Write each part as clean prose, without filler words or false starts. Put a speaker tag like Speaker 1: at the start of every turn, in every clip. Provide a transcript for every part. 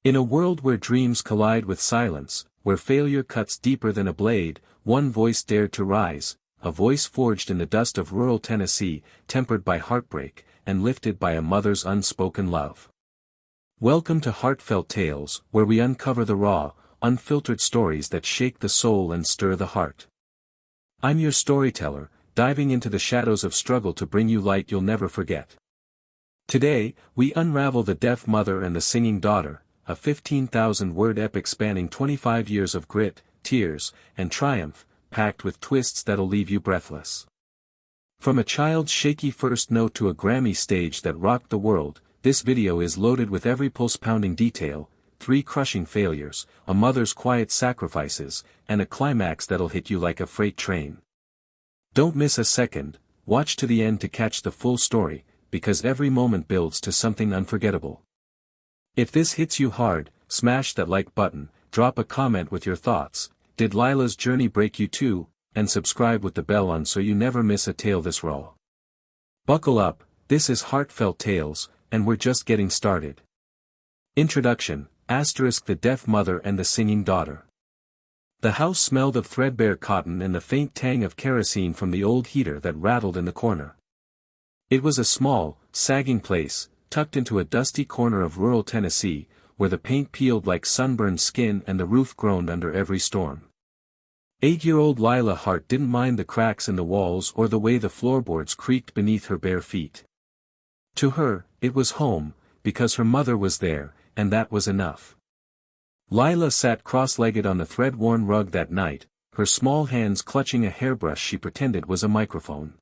Speaker 1: In a world where dreams collide with silence, where failure cuts deeper than a blade, one voice dared to rise, a voice forged in the dust of rural Tennessee, tempered by heartbreak, and lifted by a mother's unspoken love. Welcome to Heartfelt Tales, where we uncover the raw, unfiltered stories that shake the soul and stir the heart. I'm your storyteller, diving into the shadows of struggle to bring you light you'll never forget. Today, we unravel the deaf mother and the singing daughter, a 15,000-word epic spanning 25 years of grit, tears, and triumph, packed with twists that'll leave you breathless. From a child's shaky first note to a Grammy stage that rocked the world, this video is loaded with every pulse-pounding detail, 3 crushing failures, a mother's quiet sacrifices, and a climax that'll hit you like a freight train. Don't miss a second, watch to the end to catch the full story, because every moment builds to something unforgettable. If this hits you hard, smash that like button, drop a comment with your thoughts, did Lila's journey break you too, and subscribe with the bell on so you never miss a tale this raw. Buckle up, this is Heartfelt Tales, and we're just getting started. Introduction, the deaf mother and the singing daughter. The house smelled of threadbare cotton and the faint tang of kerosene from the old heater that rattled in the corner. It was a small, sagging place, tucked into a dusty corner of rural Tennessee, where the paint peeled like sunburned skin and the roof groaned under every storm. 8-year-old Lila Hart didn't mind the cracks in the walls or the way the floorboards creaked beneath her bare feet. To her, it was home, because her mother was there, and that was enough. Lila sat cross-legged on the thread-worn rug that night, her small hands clutching a hairbrush she pretended was a microphone.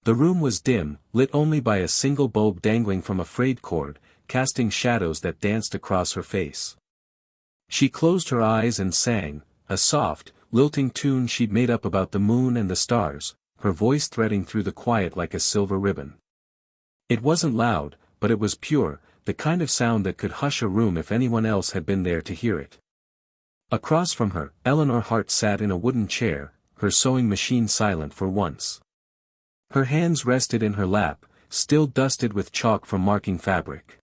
Speaker 1: The room was dim, lit only by a single bulb dangling from a frayed cord, casting shadows that danced across her face. She closed her eyes and sang, a soft, lilting tune she'd made up about the moon and the stars, her voice threading through the quiet like a silver ribbon. It wasn't loud, but it was pure, the kind of sound that could hush a room if anyone else had been there to hear it. Across from her, Eleanor Hart sat in a wooden chair, her sewing machine silent for once. Her hands rested in her lap, still dusted with chalk from marking fabric.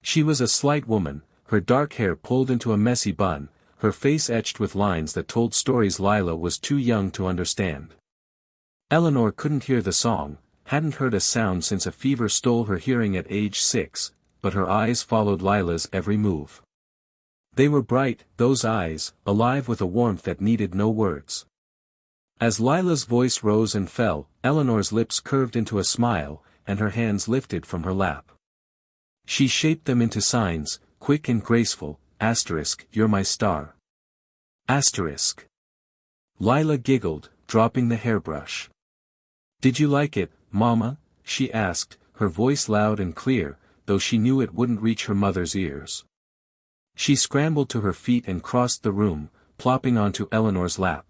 Speaker 1: She was a slight woman, her dark hair pulled into a messy bun, her face etched with lines that told stories Lila was too young to understand. Eleanor couldn't hear the song, hadn't heard a sound since a fever stole her hearing at age 6, but her eyes followed Lila's every move. They were bright, those eyes, alive with a warmth that needed no words. As Lila's voice rose and fell, Eleanor's lips curved into a smile, and her hands lifted from her lap. She shaped them into signs, quick and graceful, you're my star. Lila giggled, dropping the hairbrush. Did you like it, Mama? She asked, her voice loud and clear, though she knew it wouldn't reach her mother's ears. She scrambled to her feet and crossed the room, plopping onto Eleanor's lap.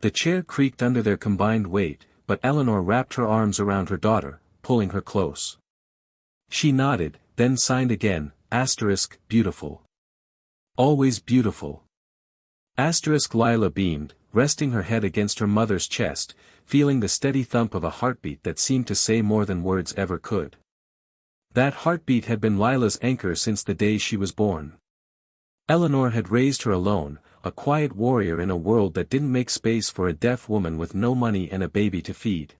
Speaker 1: The chair creaked under their combined weight, but Eleanor wrapped her arms around her daughter, pulling her close. She nodded, then signed again, beautiful. Always beautiful. Lila beamed, resting her head against her mother's chest, feeling the steady thump of a heartbeat that seemed to say more than words ever could. That heartbeat had been Lila's anchor since the day she was born. Eleanor had raised her alone, a quiet warrior in a world that didn't make space for a deaf woman with no money and a baby to feed.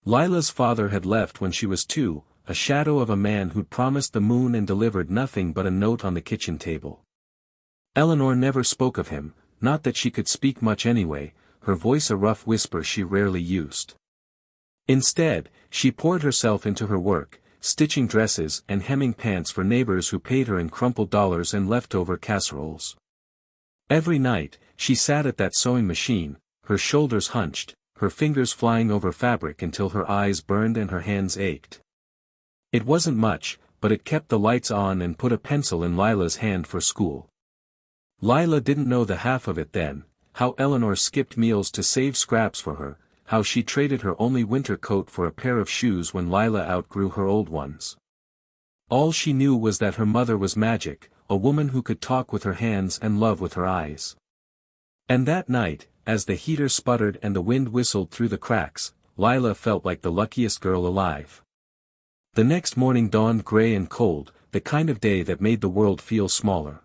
Speaker 1: Lila's father had left when she was 2, a shadow of a man who'd promised the moon and delivered nothing but a note on the kitchen table. Eleanor never spoke of him, not that she could speak much anyway, her voice a rough whisper she rarely used. Instead, she poured herself into her work, stitching dresses and hemming pants for neighbors who paid her in crumpled dollars and leftover casseroles. Every night, she sat at that sewing machine, her shoulders hunched, her fingers flying over fabric until her eyes burned and her hands ached. It wasn't much, but it kept the lights on and put a pencil in Lila's hand for school. Lila didn't know the half of it then, how Eleanor skipped meals to save scraps for her, how she traded her only winter coat for a pair of shoes when Lila outgrew her old ones. All she knew was that her mother was magic, a woman who could talk with her hands and love with her eyes. And that night, as the heater sputtered and the wind whistled through the cracks, Lila felt like the luckiest girl alive. The next morning dawned gray and cold, the kind of day that made the world feel smaller.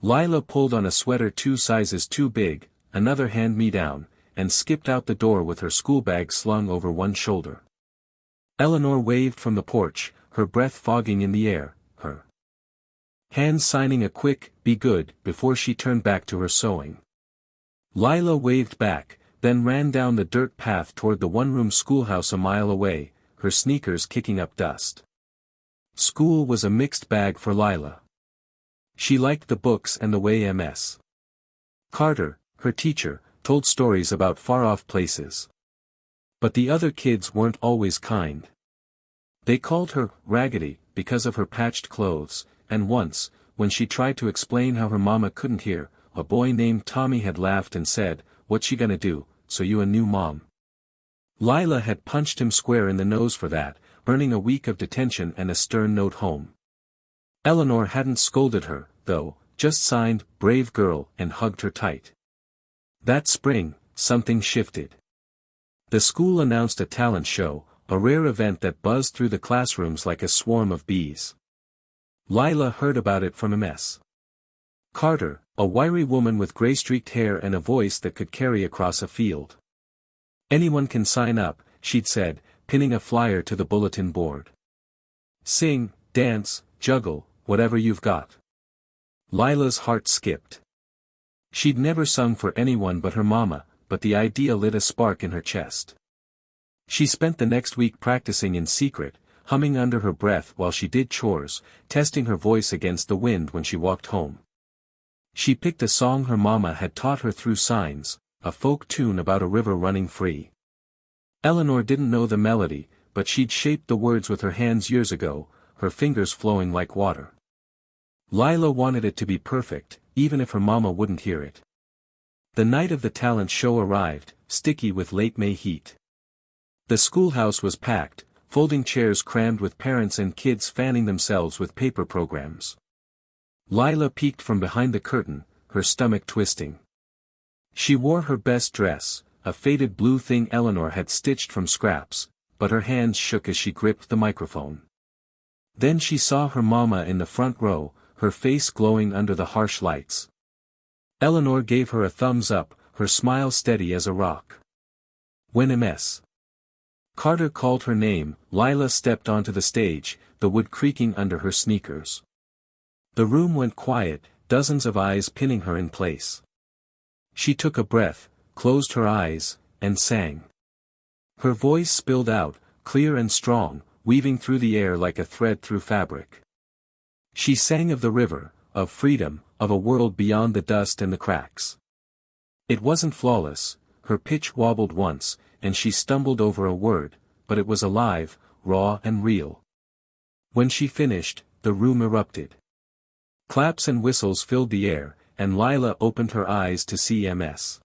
Speaker 1: Lila pulled on a sweater 2 sizes too big, another hand-me-down, and skipped out the door with her schoolbag slung over one shoulder. Eleanor waved from the porch, her breath fogging in the air, her hands signing a quick, "Be good," before she turned back to her sewing. Lila waved back, then ran down the dirt path toward the one-room schoolhouse a mile away, her sneakers kicking up dust. School was a mixed bag for Lila. She liked the books and the way Ms. Carter, her teacher, told stories about far-off places. But the other kids weren't always kind. They called her Raggedy because of her patched clothes, and once, when she tried to explain how her mama couldn't hear, a boy named Tommy had laughed and said, "What's she gonna do, so you a new mom?" Lila had punched him square in the nose for that, earning a week of detention and a stern note home. Eleanor hadn't scolded her, though, just signed, "Brave girl," and hugged her tight. That spring, something shifted. The school announced a talent show, a rare event that buzzed through the classrooms like a swarm of bees. Lila heard about it from Ms. Carter, a wiry woman with gray-streaked hair and a voice that could carry across a field. "Anyone can sign up," she'd said, pinning a flyer to the bulletin board. "Sing, dance, juggle, whatever you've got." Lila's heart skipped. She'd never sung for anyone but her mama, but the idea lit a spark in her chest. She spent the next week practicing in secret, humming under her breath while she did chores, testing her voice against the wind when she walked home. She picked a song her mama had taught her through signs, a folk tune about a river running free. Eleanor didn't know the melody, but she'd shaped the words with her hands years ago, her fingers flowing like water. Lila wanted it to be perfect, even if her mama wouldn't hear it. The night of the talent show arrived, sticky with late May heat. The schoolhouse was packed, folding chairs crammed with parents and kids fanning themselves with paper programs. Lila peeked from behind the curtain, her stomach twisting. She wore her best dress, a faded blue thing Eleanor had stitched from scraps, but her hands shook as she gripped the microphone. Then she saw her mama in the front row, her face glowing under the harsh lights. Eleanor gave her a thumbs up, her smile steady as a rock. When Ms. Carter called her name, Lila stepped onto the stage, the wood creaking under her sneakers. The room went quiet, dozens of eyes pinning her in place. She took a breath, closed her eyes, and sang. Her voice spilled out, clear and strong, weaving through the air like a thread through fabric. She sang of the river, of freedom, of a world beyond the dust and the cracks. It wasn't flawless, her pitch wobbled once, and she stumbled over a word, but it was alive, raw and real. When she finished, the room erupted. Claps and whistles filled the air, and Lila opened her eyes to see Ms.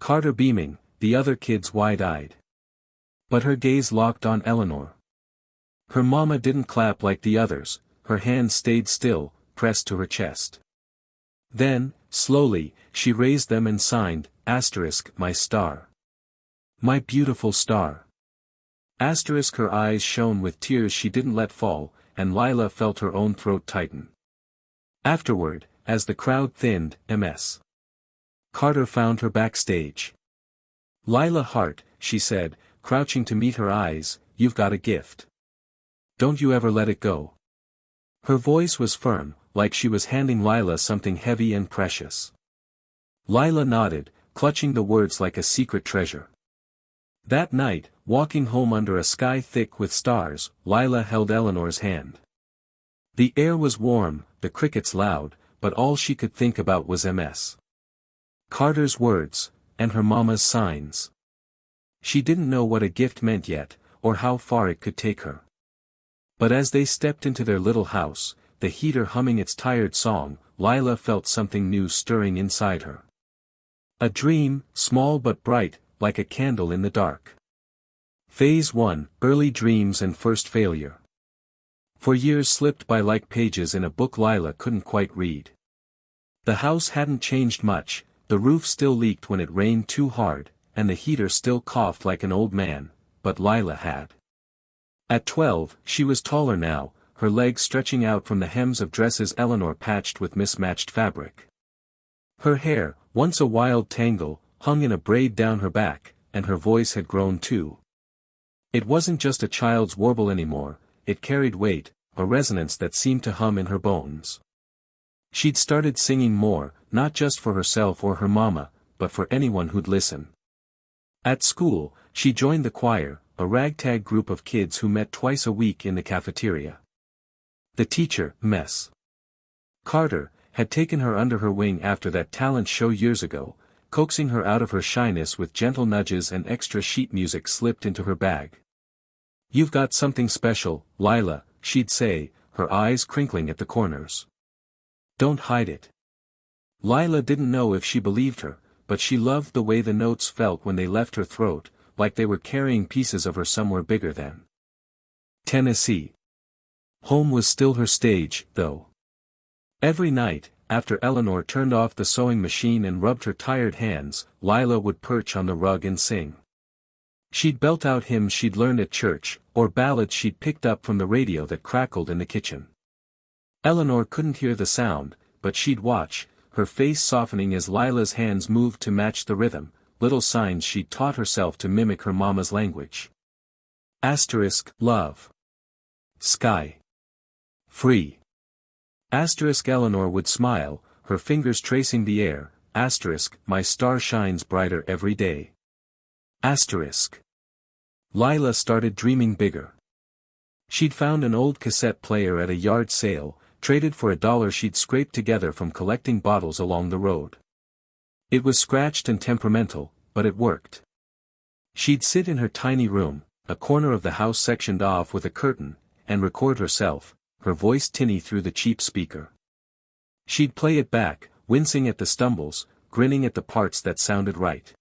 Speaker 1: Carter beaming, the other kids wide-eyed. But her gaze locked on Eleanor. Her mama didn't clap like the others, her hands stayed still, pressed to her chest. Then, slowly, she raised them and signed, "My star. My beautiful star." Her eyes shone with tears she didn't let fall, and Lila felt her own throat tighten. Afterward, as the crowd thinned, Ms. Carter found her backstage. "Lila Hart," she said, crouching to meet her eyes, "you've got a gift. Don't you ever let it go." Her voice was firm, like she was handing Lila something heavy and precious. Lila nodded, clutching the words like a secret treasure. That night, walking home under a sky thick with stars, Lila held Eleanor's hand. The air was warm, the crickets loud, but all she could think about was Ms. Carter's words, and her mama's signs. She didn't know what a gift meant yet, or how far it could take her. But as they stepped into their little house, the heater humming its tired song, Lila felt something new stirring inside her. A dream, small but bright, like a candle in the dark. Phase 1, Early Dreams and First Failure. For years slipped by like pages in a book Lila couldn't quite read. The house hadn't changed much, the roof still leaked when it rained too hard, and the heater still coughed like an old man, but Lila had. At 12, she was taller now, her legs stretching out from the hems of dresses Eleanor patched with mismatched fabric. Her hair, once a wild tangle, hung in a braid down her back, and her voice had grown too. It wasn't just a child's warble anymore, it carried weight, a resonance that seemed to hum in her bones. She'd started singing more, not just for herself or her mama, but for anyone who'd listen. At school, she joined the choir, a ragtag group of kids who met twice a week in the cafeteria. The teacher, Miss Carter, had taken her under her wing after that talent show years ago, coaxing her out of her shyness with gentle nudges and extra sheet music slipped into her bag. "You've got something special, Lila," she'd say, her eyes crinkling at the corners. "Don't hide it." Lila didn't know if she believed her, but she loved the way the notes felt when they left her throat, like they were carrying pieces of her somewhere bigger than Tennessee. Home was still her stage, though. Every night, after Eleanor turned off the sewing machine and rubbed her tired hands, Lila would perch on the rug and sing. She'd belt out hymns she'd learned at church, or ballads she'd picked up from the radio that crackled in the kitchen. Eleanor couldn't hear the sound, but she'd watch, her face softening as Lila's hands moved to match the rhythm, little signs she'd taught herself to mimic her mama's language. Love. Sky. Free. Eleanor would smile, her fingers tracing the air, my star shines brighter every day. Lila started dreaming bigger. She'd found an old cassette player at a yard sale, traded for $1 she'd scraped together from collecting bottles along the road. It was scratched and temperamental, but it worked. She'd sit in her tiny room, a corner of the house sectioned off with a curtain, and record herself, her voice tinny through the cheap speaker. She'd play it back, wincing at the stumbles, grinning at the parts that sounded right.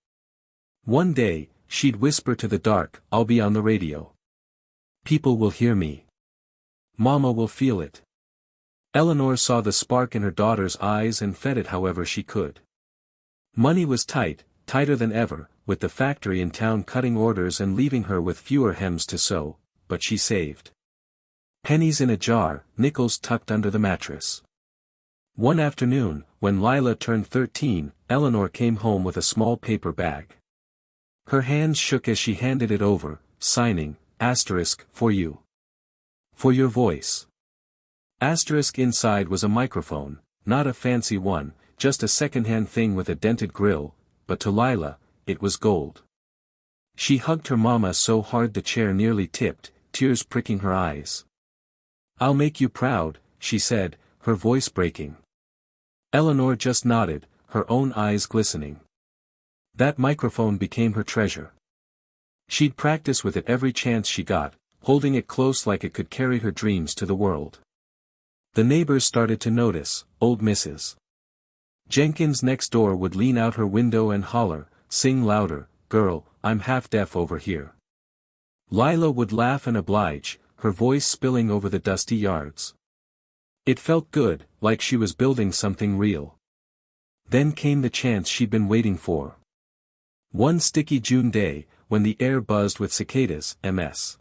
Speaker 1: One day, she'd whisper to the dark, "I'll be on the radio. People will hear me. Mama will feel it." Eleanor saw the spark in her daughter's eyes and fed it however she could. Money was tight, tighter than ever, with the factory in town cutting orders and leaving her with fewer hems to sew, but she saved. Pennies in a jar, nickels tucked under the mattress. One afternoon, when Lila turned 13, Eleanor came home with a small paper bag. Her hands shook as she handed it over, signing, "For you. For your voice." Inside was a microphone, not a fancy one, just a second-hand thing with a dented grill, but to Lila, it was gold. She hugged her mama so hard the chair nearly tipped, tears pricking her eyes. "I'll make you proud," she said, her voice breaking. Eleanor just nodded, her own eyes glistening. That microphone became her treasure. She'd practice with it every chance she got, holding it close like it could carry her dreams to the world. The neighbors started to notice. Old Mrs. Jenkins next door would lean out her window and holler, "Sing louder, girl, I'm half deaf over here." Lila would laugh and oblige, her voice spilling over the dusty yards. It felt good, like she was building something real. Then came the chance she'd been waiting for. One sticky June day, when the air buzzed with cicadas, Ms.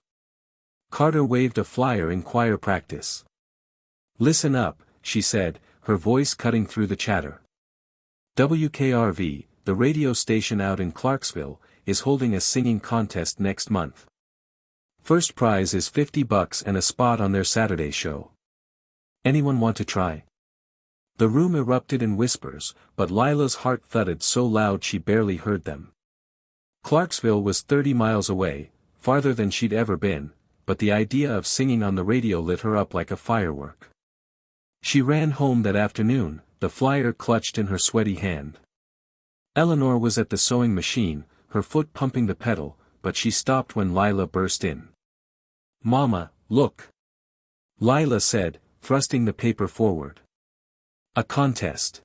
Speaker 1: Carter waved a flyer in choir practice. "Listen up," she said, her voice cutting through the chatter. "WKRV, the radio station out in Clarksville, is holding a singing contest next month. First prize is $50 and a spot on their Saturday show. Anyone want to try?" The room erupted in whispers, but Lila's heart thudded so loud she barely heard them. Clarksville was 30 miles away, farther than she'd ever been, but the idea of singing on the radio lit her up like a firework. She ran home that afternoon, the flyer clutched in her sweaty hand. Eleanor was at the sewing machine, her foot pumping the pedal, but she stopped when Lila burst in. "Mama, look!" Lila said, thrusting the paper forward. "A contest.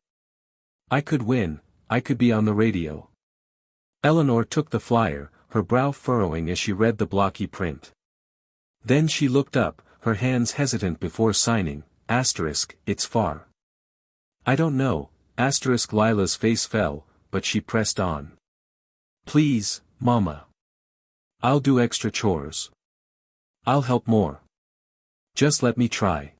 Speaker 1: I could win, I could be on the radio." Eleanor took the flyer, her brow furrowing as she read the blocky print. Then she looked up, her hands hesitant before signing, "It's far." "I don't know," Lila's face fell, but she pressed on. "Please, Mama. I'll do extra chores. I'll help more." Just let me try.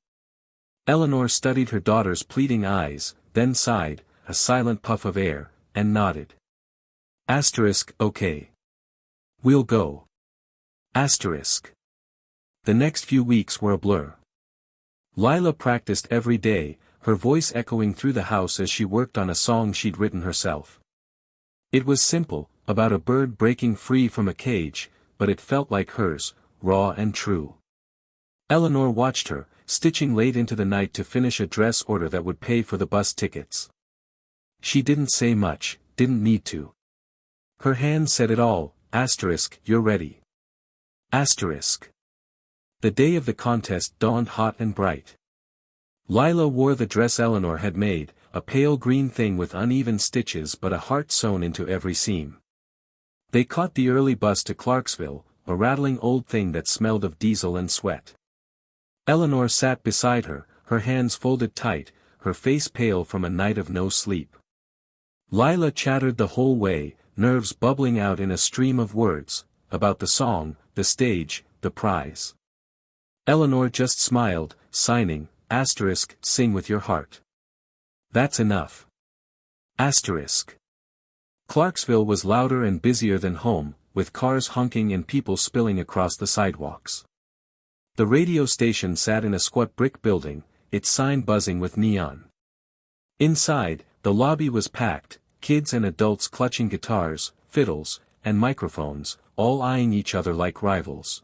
Speaker 1: Eleanor studied her daughter's pleading eyes, then sighed, a silent puff of air, and nodded. Okay. We'll go. The next few weeks were a blur. Lila practiced every day, her voice echoing through the house as she worked on a song she'd written herself. It was simple, about a bird breaking free from a cage, but it felt like hers, raw and true. Eleanor watched her, stitching late into the night to finish a dress order that would pay for the bus tickets. She didn't say much, didn't need to. Her hand said it all, you're ready. The day of the contest dawned hot and bright. Lila wore the dress Eleanor had made, a pale green thing with uneven stitches but a heart sewn into every seam. They caught the early bus to Clarksville, a rattling old thing that smelled of diesel and sweat. Eleanor sat beside her, her hands folded tight, her face pale from a night of no sleep. Lila chattered the whole way, nerves bubbling out in a stream of words, about the song, the stage, the prize. Eleanor just smiled, signing, sing with your heart. That's enough. Clarksville was louder and busier than home, with cars honking and people spilling across the sidewalks. The radio station sat in a squat brick building, its sign buzzing with neon. Inside, the lobby was packed, kids and adults clutching guitars, fiddles, and microphones, all eyeing each other like rivals.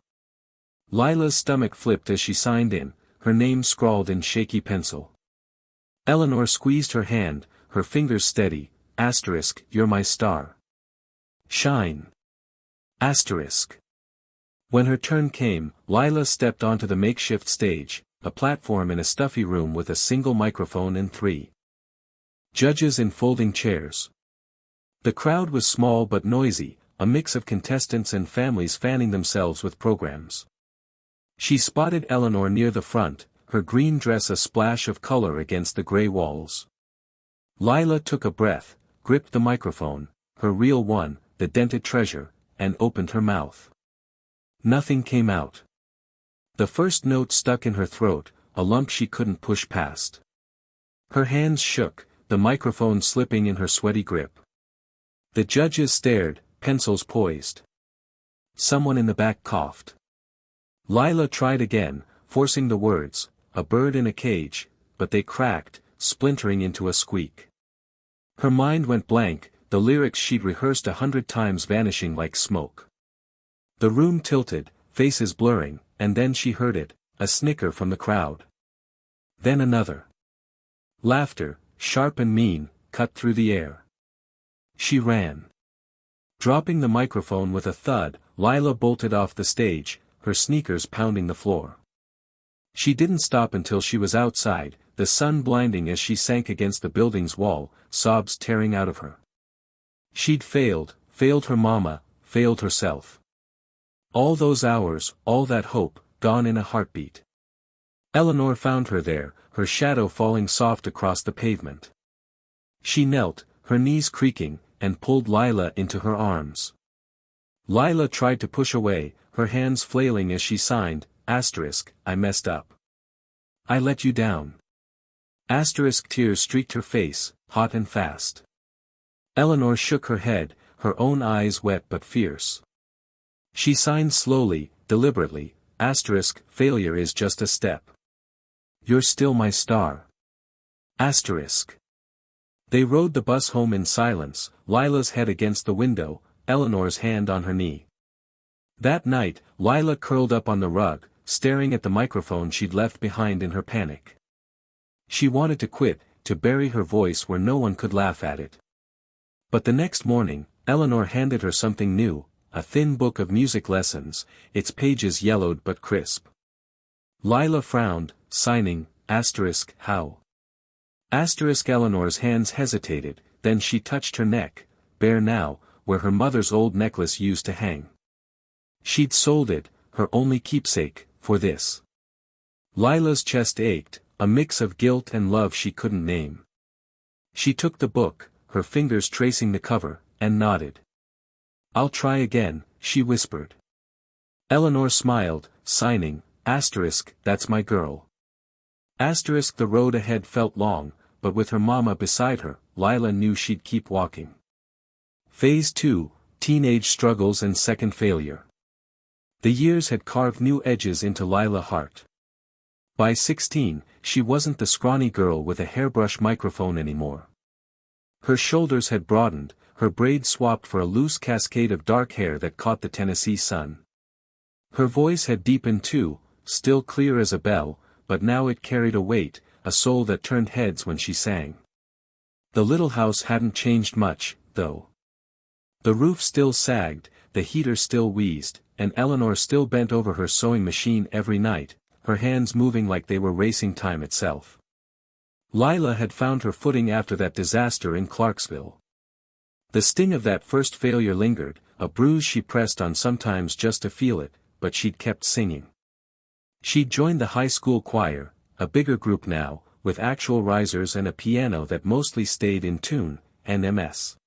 Speaker 1: Lila's stomach flipped as she signed in, her name scrawled in shaky pencil. Eleanor squeezed her hand, her fingers steady, you're my star. Shine. When her turn came, Lila stepped onto the makeshift stage, a platform in a stuffy room with a single microphone and 3 judges in folding chairs. The crowd was small but noisy, a mix of contestants and families fanning themselves with programs. She spotted Eleanor near the front, her green dress a splash of color against the gray walls. Lila took a breath, gripped the microphone, her real one, the dented treasure, and opened her mouth. Nothing came out. The first note stuck in her throat, a lump she couldn't push past. Her hands shook, the microphone slipping in her sweaty grip. The judges stared, pencils poised. Someone in the back coughed. Lila tried again, forcing the words, a bird in a cage, but they cracked, splintering into a squeak. Her mind went blank, the lyrics she'd rehearsed 100 times vanishing like smoke. The room tilted, faces blurring, and then she heard it, a snicker from the crowd. Then another. Laughter, sharp and mean, cut through the air. She ran. Dropping the microphone with a thud, Lila bolted off the stage, her sneakers pounding the floor. She didn't stop until she was outside, the sun blinding as she sank against the building's wall, sobs tearing out of her. She'd failed her mama, failed herself. All those hours, all that hope, gone in a heartbeat. Eleanor found her there, her shadow falling soft across the pavement. She knelt, her knees creaking, and pulled Lila into her arms. Lila tried to push away, her hands flailing as she signed, I messed up. I let you down. Tears streaked her face, hot and fast. Eleanor shook her head, her own eyes wet but fierce. She signed slowly, deliberately, failure is just a step. You're still my star. They rode the bus home in silence, Lila's head against the window, Eleanor's hand on her knee. That night, Lila curled up on the rug, staring at the microphone she'd left behind in her panic. She wanted to quit, to bury her voice where no one could laugh at it. But the next morning, Eleanor handed her something new, a thin book of music lessons, its pages yellowed but crisp. Lila frowned, signing, how? Eleanor's hands hesitated, then she touched her neck, bare now, where her mother's old necklace used to hang. She'd sold it, her only keepsake, for this. Lila's chest ached, a mix of guilt and love she couldn't name. She took the book, her fingers tracing the cover, and nodded. I'll try again, she whispered. Eleanor smiled, signing, That's my girl. The road ahead felt long, but with her mama beside her, Lila knew she'd keep walking. Phase 2, Teenage Struggles and Second Failure. The years had carved new edges into Lila Hart. By 16, she wasn't the scrawny girl with a hairbrush microphone anymore. Her shoulders had broadened, her braids swapped for a loose cascade of dark hair that caught the Tennessee sun. Her voice had deepened too, still clear as a bell, but now it carried a weight, a soul that turned heads when she sang. The little house hadn't changed much, though. The roof still sagged, the heater still wheezed, and Eleanor still bent over her sewing machine every night, her hands moving like they were racing time itself. Lila had found her footing after that disaster in Clarksville. The sting of that first failure lingered, a bruise she pressed on sometimes just to feel it, but she'd kept singing. She'd joined the high school choir, a bigger group now, with actual risers and a piano that mostly stayed in tune, and Ms.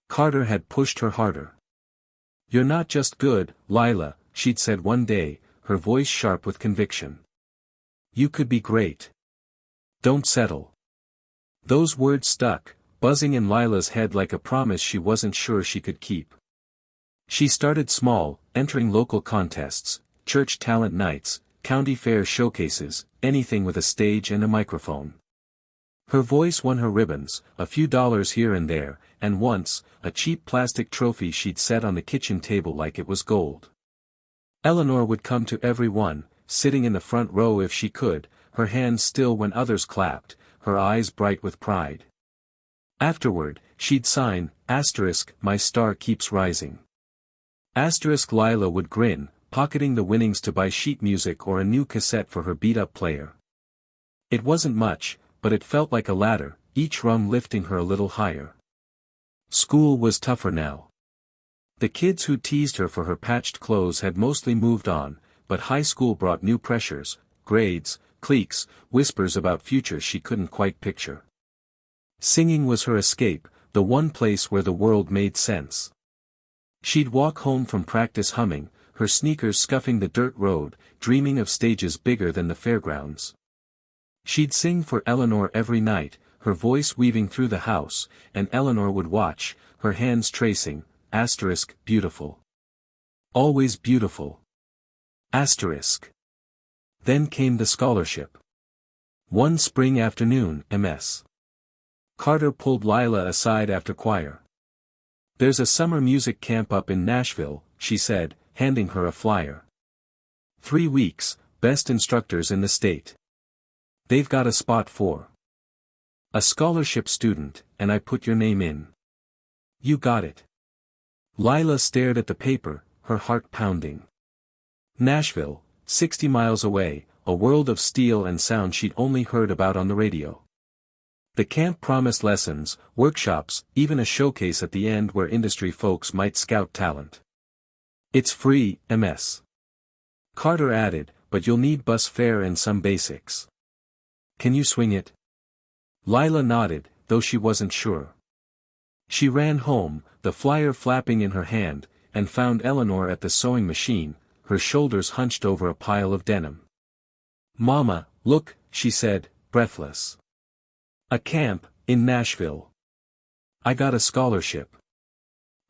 Speaker 1: Carter had pushed her harder. "You're not just good, Lila," she'd said one day, her voice sharp with conviction. "You could be great. Don't settle." Those words stuck, buzzing in Lila's head like a promise she wasn't sure she could keep. She started small, entering local contests, church talent nights, county fair showcases, anything with a stage and a microphone. Her voice won her ribbons, a few dollars here and there, and once, a cheap plastic trophy she'd set on the kitchen table like it was gold. Eleanor would come to every one, sitting in the front row if she could, her hands still when others clapped, her eyes bright with pride. Afterward, she'd sign, "My star keeps rising." Lila would grin, pocketing the winnings to buy sheet music or a new cassette for her beat-up player. It wasn't much, but it felt like a ladder, each rung lifting her a little higher. School was tougher now. The kids who teased her for her patched clothes had mostly moved on, but high school brought new pressures, grades, cliques, whispers about futures she couldn't quite picture. Singing was her escape, the one place where the world made sense. She'd walk home from practice humming, her sneakers scuffing the dirt road, dreaming of stages bigger than the fairgrounds. She'd sing for Eleanor every night, her voice weaving through the house, and Eleanor would watch, her hands tracing, beautiful. Always beautiful. Then came the scholarship. One spring afternoon, Ms. Carter pulled Lila aside after choir. "There's a summer music camp up in Nashville," she said, handing her a flyer. 3 weeks, best instructors in the state. They've got a spot for a scholarship student, and I put your name in. You got it." Lila stared at the paper, her heart pounding. Nashville, 60 miles away, a world of steel and sound she'd only heard about on the radio. The camp promised lessons, workshops, even a showcase at the end where industry folks might scout talent. "It's free," Ms. Carter added, "but you'll need bus fare and some basics. Can you swing it?" Lila nodded, though she wasn't sure. She ran home, the flyer flapping in her hand, and found Eleanor at the sewing machine, her shoulders hunched over a pile of denim. "Mama, look," she said, breathless. "A camp, in Nashville. I got a scholarship."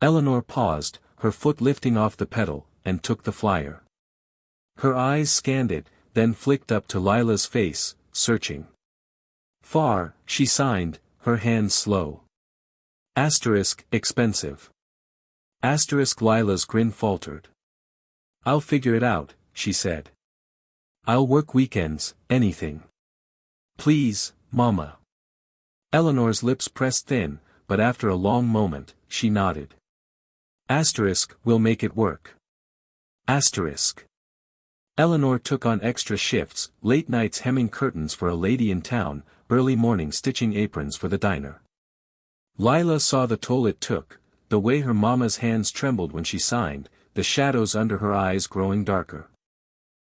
Speaker 1: Eleanor paused, her foot lifting off the pedal, and took the flyer. Her eyes scanned it, then flicked up to Lila's face, searching. "Far," she signed, her hands slow. Expensive. Lila's grin faltered. "I'll figure it out," she said. "I'll work weekends, anything. Please, Mama." Eleanor's lips pressed thin, but after a long moment, she nodded. "We'll make it work." Eleanor took on extra shifts, late nights hemming curtains for a lady in town, early morning stitching aprons for the diner. Lila saw the toll it took, the way her mama's hands trembled when she signed, the shadows under her eyes growing darker.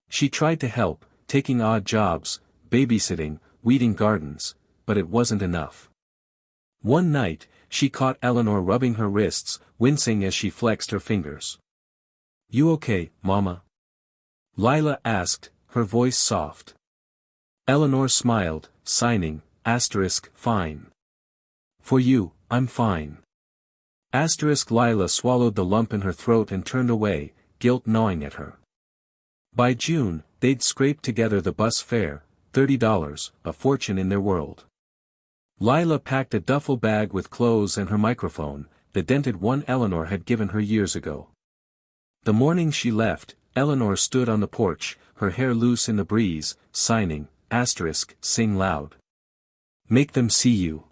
Speaker 1: She tried to help, taking odd jobs, babysitting, weeding gardens, but it wasn't enough. One night, she caught Eleanor rubbing her wrists, wincing as she flexed her fingers. "You okay, Mama?" Lila asked, her voice soft. Eleanor smiled, signing, fine. For you, I'm fine. Lila swallowed the lump in her throat and turned away, guilt gnawing at her. By June, they'd scraped together the bus fare, $30, a fortune in their world. Lila packed a duffel bag with clothes and her microphone, the dented one Eleanor had given her years ago. The morning she left, Eleanor stood on the porch, her hair loose in the breeze, signing, sing loud. Make them see you.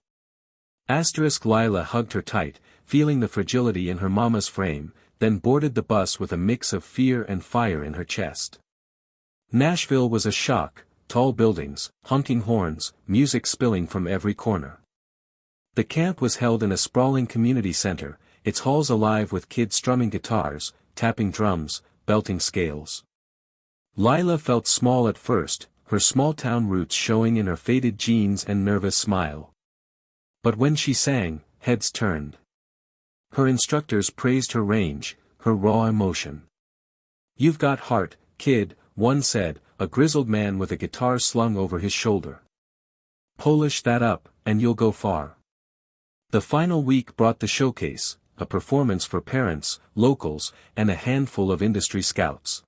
Speaker 1: Lila hugged her tight, feeling the fragility in her mama's frame, then boarded the bus with a mix of fear and fire in her chest. Nashville was a shock, tall buildings, honking horns, music spilling from every corner. The camp was held in a sprawling community center, its halls alive with kids strumming guitars, tapping drums, belting scales. Lila felt small at first, her small-town roots showing in her faded jeans and nervous smile. But when she sang, heads turned. Her instructors praised her range, her raw emotion. "You've got heart, kid," one said, a grizzled man with a guitar slung over his shoulder. "Polish that up, and you'll go far." The final week brought the showcase, a performance for parents, locals, and a handful of industry scouts.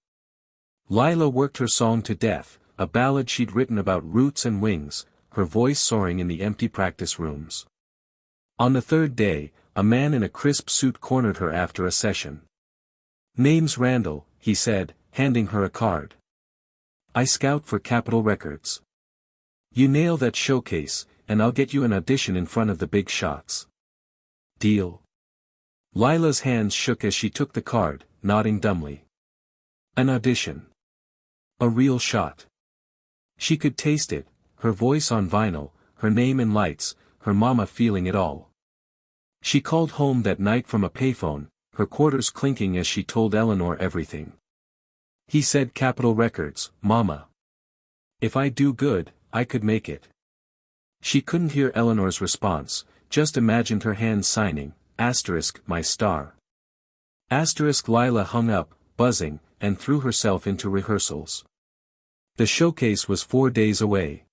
Speaker 1: Lila worked her song to death, a ballad she'd written about roots and wings, her voice soaring in the empty practice rooms. On the third day, a man in a crisp suit cornered her after a session. "Name's Randall," he said, handing her a card. "I scout for Capitol Records. You nail that showcase, and I'll get you an audition in front of the big shots. Deal?" Lila's hands shook as she took the card, nodding dumbly. An audition. A real shot. She could taste it, her voice on vinyl, her name in lights, her mama feeling it all. She called home that night from a payphone, her quarters clinking as she told Eleanor everything. "He said Capitol Records, Mama. If I do good, I could make it." She couldn't hear Eleanor's response, just imagined her hands signing, my star. Lila hung up, buzzing, and threw herself into rehearsals. The showcase was 4 days away.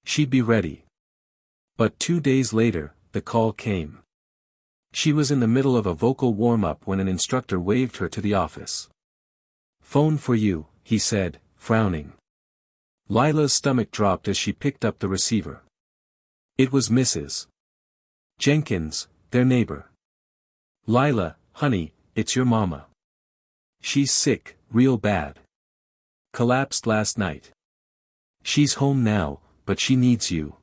Speaker 1: She'd be ready. But 2 days later, the call came. She was in the middle of a vocal warm-up when an instructor waved her to the office. "Phone for you," he said, frowning. Lila's stomach dropped as she picked up the receiver. It was Mrs. Jenkins, their neighbor. "Lila, honey, it's your mama. She's sick, real bad. Collapsed last night. She's home now, but she needs you."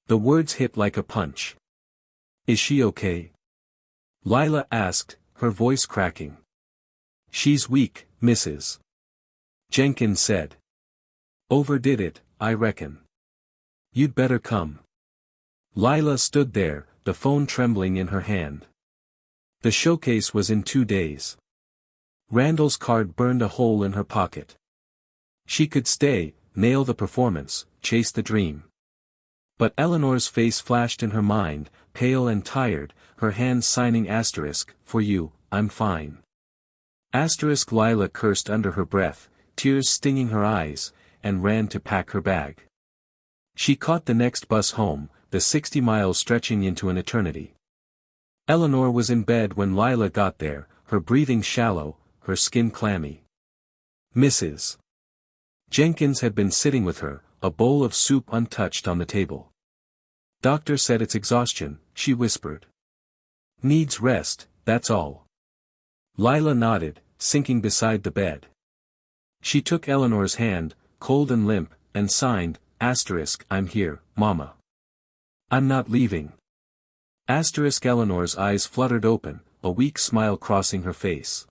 Speaker 1: The words hit like a punch. "Is she okay?" Lila asked, her voice cracking. "She's weak, Mrs. Jenkins said. Overdid it, I reckon. You'd better come." Lila stood there, the phone trembling in her hand. The showcase was in 2 days. Randall's card burned a hole in her pocket. She could stay, nail the performance, chase the dream. But Eleanor's face flashed in her mind, pale and tired, her hands signing "for you, I'm fine." Lila cursed under her breath, tears stinging her eyes, and ran to pack her bag. She caught the next bus home, the 60 miles stretching into an eternity. Eleanor was in bed when Lila got there, her breathing shallow, her skin clammy. Mrs. Jenkins had been sitting with her, a bowl of soup untouched on the table. "Doctor said it's exhaustion," she whispered. "Needs rest, that's all." Lila nodded, sinking beside the bed. She took Eleanor's hand, cold and limp, and signed, "I'm here, Mama. I'm not leaving." Eleanor's eyes fluttered open, a weak smile crossing her face.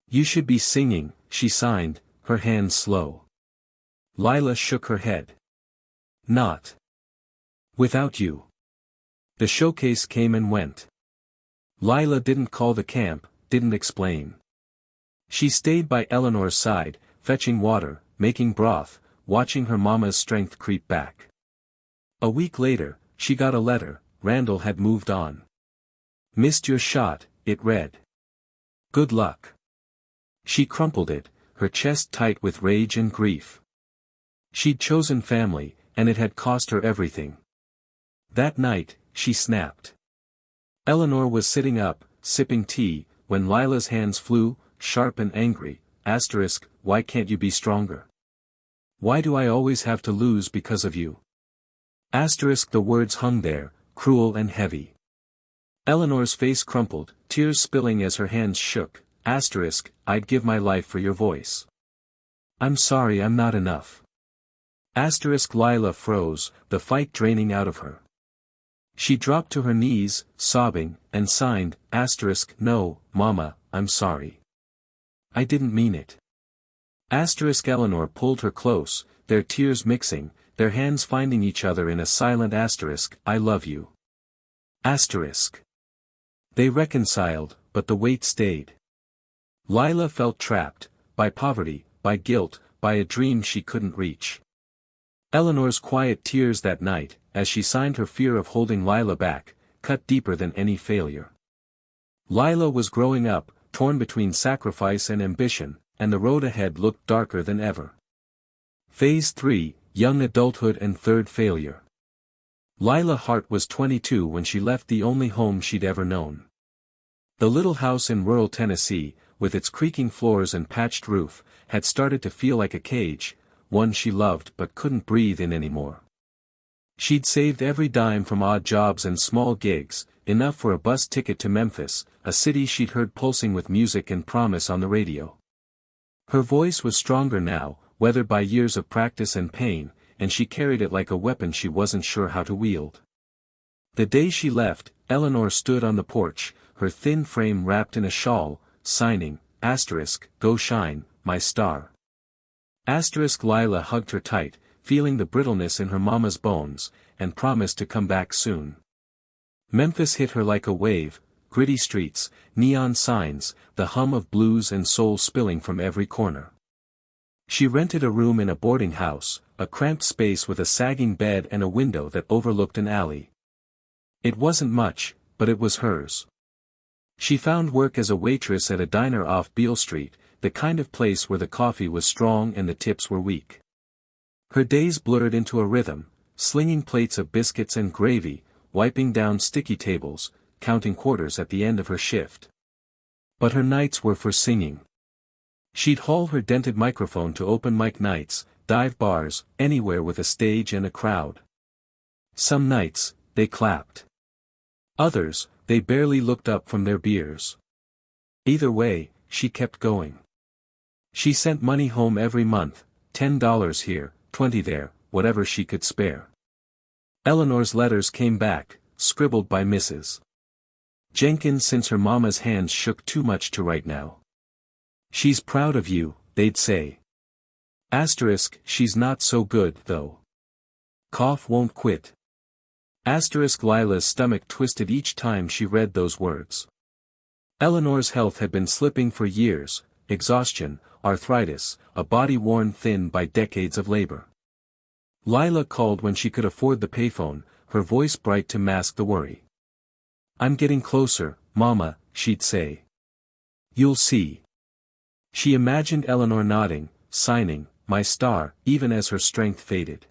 Speaker 1: "You should be singing," she signed, her hands slow. Lila shook her head. "Not without you." The showcase came and went. Lila didn't call the camp, didn't explain. She stayed by Eleanor's side, fetching water, making broth, watching her mama's strength creep back. A week later, she got a letter. Randall had moved on. "Missed your shot," it read. "Good luck." She crumpled it, her chest tight with rage and grief. She'd chosen family, and it had cost her everything. That night, she snapped. Eleanor was sitting up, sipping tea, when Lila's hands flew, sharp and angry. Why can't you be stronger? Why do I always have to lose because of you? The words hung there, cruel and heavy. Eleanor's face crumpled, tears spilling as her hands shook. I'd give my life for your voice. I'm sorry I'm not enough. Lila froze, the fight draining out of her. She dropped to her knees, sobbing, and signed, No, Mama, I'm sorry. I didn't mean it. Eleanor pulled her close, their tears mixing, their hands finding each other in a silent I love you. They reconciled, but the weight stayed. Lila felt trapped, by poverty, by guilt, by a dream she couldn't reach. Eleanor's quiet tears that night, as she signed her fear of holding Lila back, cut deeper than any failure. Lila was growing up, torn between sacrifice and ambition, and the road ahead looked darker than ever. Phase 3, Young Adulthood and Third Failure. Lila Hart was 22 when she left the only home she'd ever known. The little house in rural Tennessee, with its creaking floors and patched roof, had started to feel like a cage, one she loved but couldn't breathe in anymore. She'd saved every dime from odd jobs and small gigs, enough for a bus ticket to Memphis, a city she'd heard pulsing with music and promise on the radio. Her voice was stronger now, weathered by years of practice and pain, and she carried it like a weapon she wasn't sure how to wield. The day she left, Eleanor stood on the porch, her thin frame wrapped in a shawl, signing, Go shine, my star. Lila hugged her tight, feeling the brittleness in her mama's bones, and promised to come back soon. Memphis hit her like a wave, gritty streets, neon signs, the hum of blues and soul spilling from every corner. She rented a room in a boarding house, a cramped space with a sagging bed and a window that overlooked an alley. It wasn't much, but it was hers. She found work as a waitress at a diner off Beale Street, the kind of place where the coffee was strong and the tips were weak. Her days blurred into a rhythm, slinging plates of biscuits and gravy, wiping down sticky tables, counting quarters at the end of her shift. But her nights were for singing. She'd haul her dented microphone to open mic nights, dive bars, anywhere with a stage and a crowd. Some nights, they clapped. Others, they barely looked up from their beers. Either way, she kept going. She sent money home every month, $10 here, $20 there, whatever she could spare. Eleanor's letters came back, scribbled by Mrs. Jenkins since her mama's hands shook too much to write now. She's proud of you, they'd say. She's not so good, though. Cough won't quit. Lila's stomach twisted each time she read those words. Eleanor's health had been slipping for years, exhaustion, arthritis, a body worn thin by decades of labor. Lila called when she could afford the payphone, her voice bright to mask the worry. I'm getting closer, Mama, she'd say. You'll see. She imagined Eleanor nodding, signing, my star, even as her strength faded.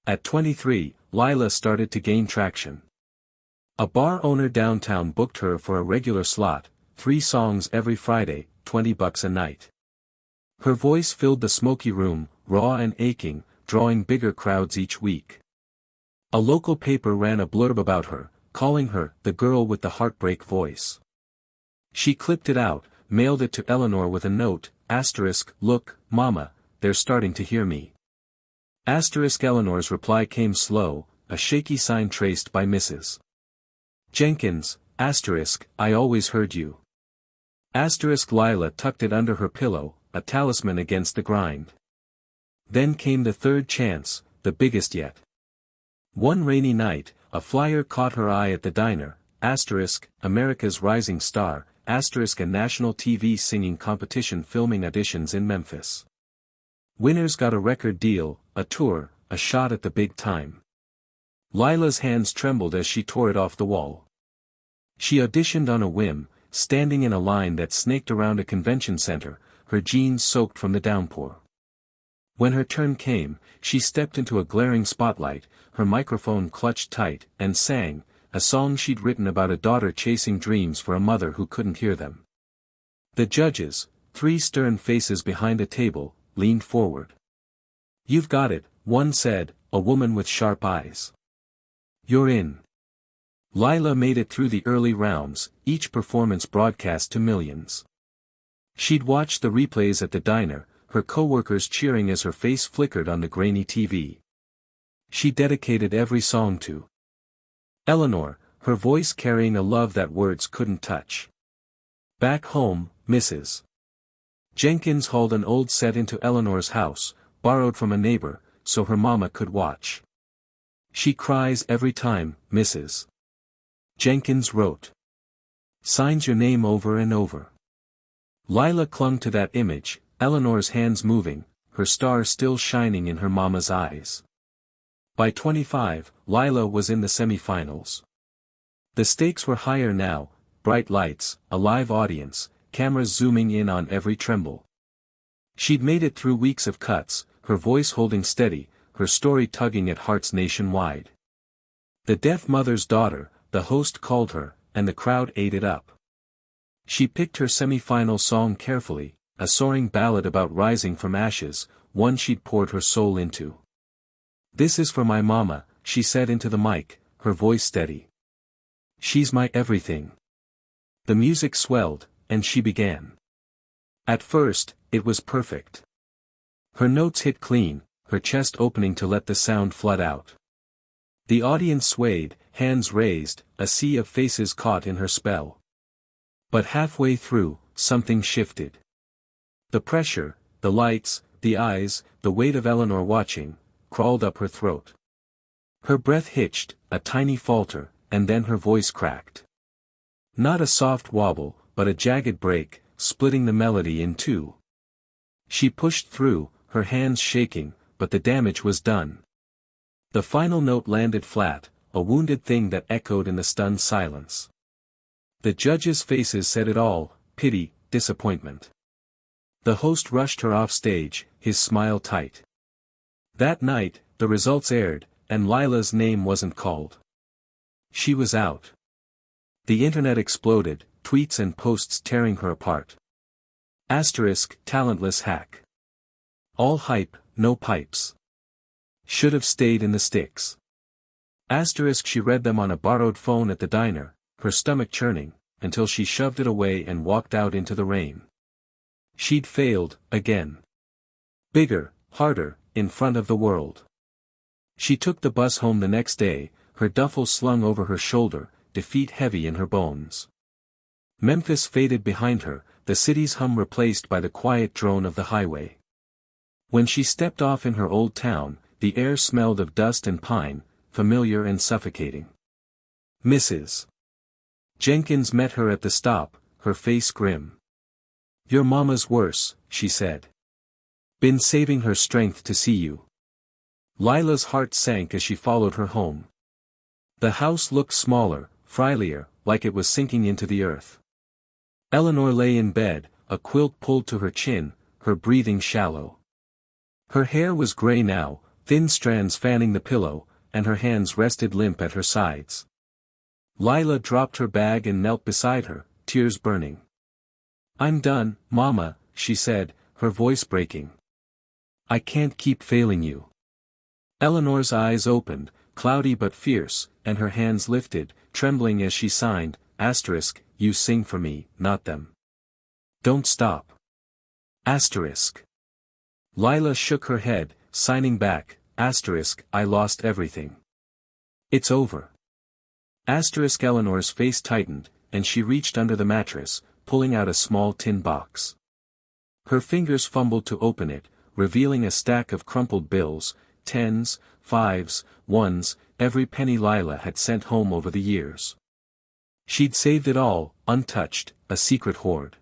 Speaker 1: At 23, Lila started to gain traction. A bar owner downtown booked her for a regular slot, 3 songs every Friday, $20 a night. Her voice filled the smoky room, raw and aching, drawing bigger crowds each week. A local paper ran a blurb about her, calling her the girl with the heartbreak voice. She clipped it out, mailed it to Eleanor with a note, Look, Mama, they're starting to hear me. Eleanor's reply came slow, a shaky sign traced by Mrs. Jenkins, I always heard you. Lila tucked it under her pillow, a talisman against the grind. Then came the third chance, the biggest yet. One rainy night, a flyer caught her eye at the diner, America's Rising Star, a national TV singing competition filming auditions in Memphis. Winners got a record deal, a tour, a shot at the big time. Lila's hands trembled as she tore it off the wall. She auditioned on a whim, standing in a line that snaked around a convention center, her jeans soaked from the downpour. When her turn came, she stepped into a glaring spotlight, her microphone clutched tight, and sang, a song she'd written about a daughter chasing dreams for a mother who couldn't hear them. The judges, 3 stern faces behind a table, leaned forward. "You've got it," one said, a woman with sharp eyes. "You're in." Lila made it through the early rounds, each performance broadcast to millions. She'd watched the replays at the diner, her co-workers cheering as her face flickered on the grainy TV. She dedicated every song to Eleanor, her voice carrying a love that words couldn't touch. Back home, Mrs. Jenkins hauled an old set into Eleanor's house, borrowed from a neighbor, so her mama could watch. "She cries every time," Mrs. Jenkins wrote. "Signs your name over and over." Lila clung to that image, Eleanor's hands moving, her star still shining in her mama's eyes. By 25, Lila was in the semi-finals. The stakes were higher now, bright lights, a live audience, cameras zooming in on every tremble. She'd made it through weeks of cuts, her voice holding steady, her story tugging at hearts nationwide. The deaf mother's daughter, the host called her, and the crowd ate it up. She picked her semi-final song carefully, a soaring ballad about rising from ashes, one she'd poured her soul into. "This is for my mama," she said into the mic, her voice steady. "She's my everything." The music swelled, and she began. At first, it was perfect. Her notes hit clean, her chest opening to let the sound flood out. The audience swayed, hands raised, a sea of faces caught in her spell. But halfway through, something shifted. The pressure, the lights, the eyes, the weight of Eleanor watching, crawled up her throat. Her breath hitched, a tiny falter, and then her voice cracked. Not a soft wobble, but a jagged break, splitting the melody in two. She pushed through, her hands shaking, but the damage was done. The final note landed flat, a wounded thing that echoed in the stunned silence. The judges' faces said it all, pity, disappointment. The host rushed her off stage, his smile tight. That night, the results aired, and Lila's name wasn't called. She was out. The internet exploded, tweets and posts tearing her apart. Asterisk, talentless hack. All hype, no pipes. Should have stayed in the sticks. Asterisk, she read them on a borrowed phone at the diner, her stomach churning, until she shoved it away and walked out into the rain. She'd failed, again. Bigger, harder, in front of the world. She took the bus home the next day, her duffel slung over her shoulder, defeat heavy in her bones. Memphis faded behind her, the city's hum replaced by the quiet drone of the highway. When she stepped off in her old town, the air smelled of dust and pine, familiar and suffocating. Mrs. Jenkins met her at the stop, her face grim. "Your mama's worse," she said. "Been saving her strength to see you." Lila's heart sank as she followed her home. The house looked smaller, frilier, like it was sinking into the earth. Eleanor lay in bed, a quilt pulled to her chin, her breathing shallow. Her hair was gray now, thin strands fanning the pillow, and her hands rested limp at her sides. Lila dropped her bag and knelt beside her, tears burning. "I'm done, Mama," she said, her voice breaking. "I can't keep failing you." Eleanor's eyes opened, cloudy but fierce, and her hands lifted, trembling as she signed, asterisk, "You sing for me, not them. Don't stop." Asterisk. Lila shook her head, signing back, asterisk, "I lost everything. It's over." Asterisk. Eleanor's face tightened, and she reached under the mattress, pulling out a small tin box. Her fingers fumbled to open it, revealing a stack of crumpled bills, tens, fives, ones, every penny Lila had sent home over the years. She'd saved it all, untouched, a secret hoard.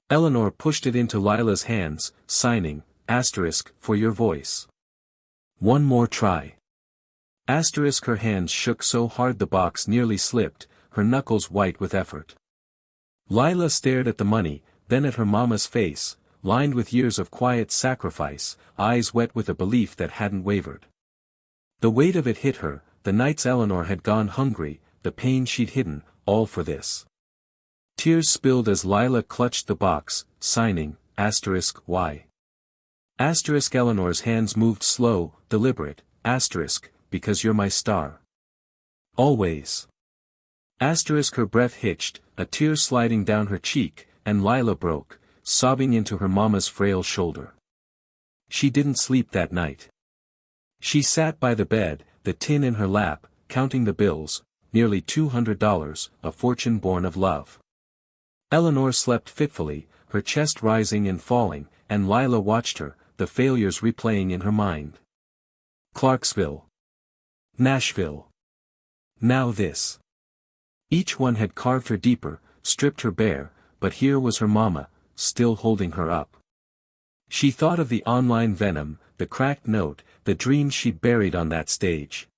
Speaker 1: Eleanor pushed it into Lila's hands, signing, asterisk, "For your voice. One more try." Asterisk. Her hands shook so hard the box nearly slipped, her knuckles white with effort. Lila stared at the money, then at her mama's face, lined with years of quiet sacrifice, eyes wet with a belief that hadn't wavered. The weight of it hit her, the nights Eleanor had gone hungry, the pain she'd hidden, all for this. Tears spilled as Lila clutched the box, signing, why? Eleanor's hands moved slow, deliberate, because you're my star. Always. Her breath hitched, a tear sliding down her cheek, and Lila broke, sobbing into her mama's frail shoulder. She didn't sleep that night. She sat by the bed, the tin in her lap, counting the bills, nearly $200, a fortune born of love. Eleanor slept fitfully, her chest rising and falling, and Lila watched her, the failures replaying in her mind. Clarksville. Nashville. Now this. Each one had carved her deeper, stripped her bare, but here was her mama, still holding her up. She thought of the online venom, the cracked note, the dreams she'd buried on that stage.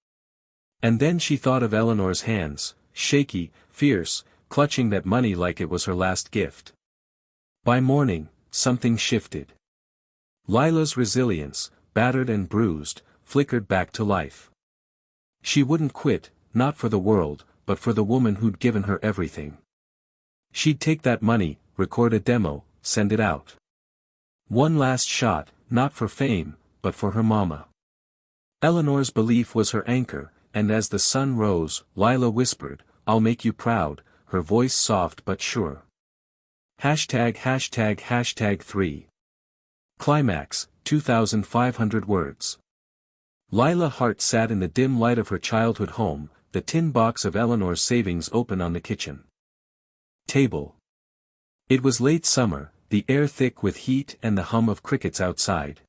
Speaker 1: And then she thought of Eleanor's hands, shaky, fierce, clutching that money like it was her last gift. By morning, something shifted. Lila's resilience, battered and bruised, flickered back to life. She wouldn't quit, not for the world, but for the woman who'd given her everything. She'd take that money, record a demo, send it out. One last shot, not for fame, but for her mama. Eleanor's belief was her anchor, and as the sun rose, Lila whispered, "I'll make you proud," her voice soft but sure. #3. Climax, 2,500 words. Lila Hart sat in the dim light of her childhood home, the tin box of Eleanor's savings open on the kitchen table. It was late summer, the air thick with heat and the hum of crickets outside.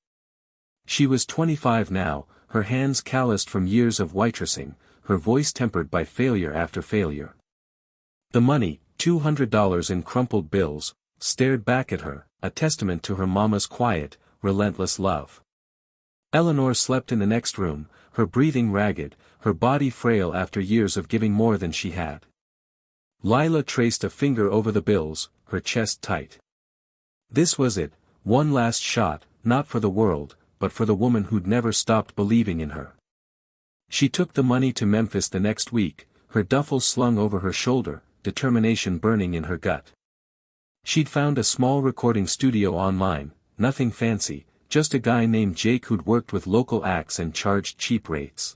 Speaker 1: She was 25 now, her hands calloused from years of waitressing, her voice tempered by failure after failure. The money, $200 in crumpled bills, stared back at her, a testament to her mama's quiet, relentless love. Eleanor slept in the next room, her breathing ragged, her body frail after years of giving more than she had. Lila traced a finger over the bills, her chest tight. This was it, one last shot, not for the world, but for the woman who'd never stopped believing in her. She took the money to Memphis the next week, her duffel slung over her shoulder, determination burning in her gut. She'd found a small recording studio online, nothing fancy, just a guy named Jake who'd worked with local acts and charged cheap rates.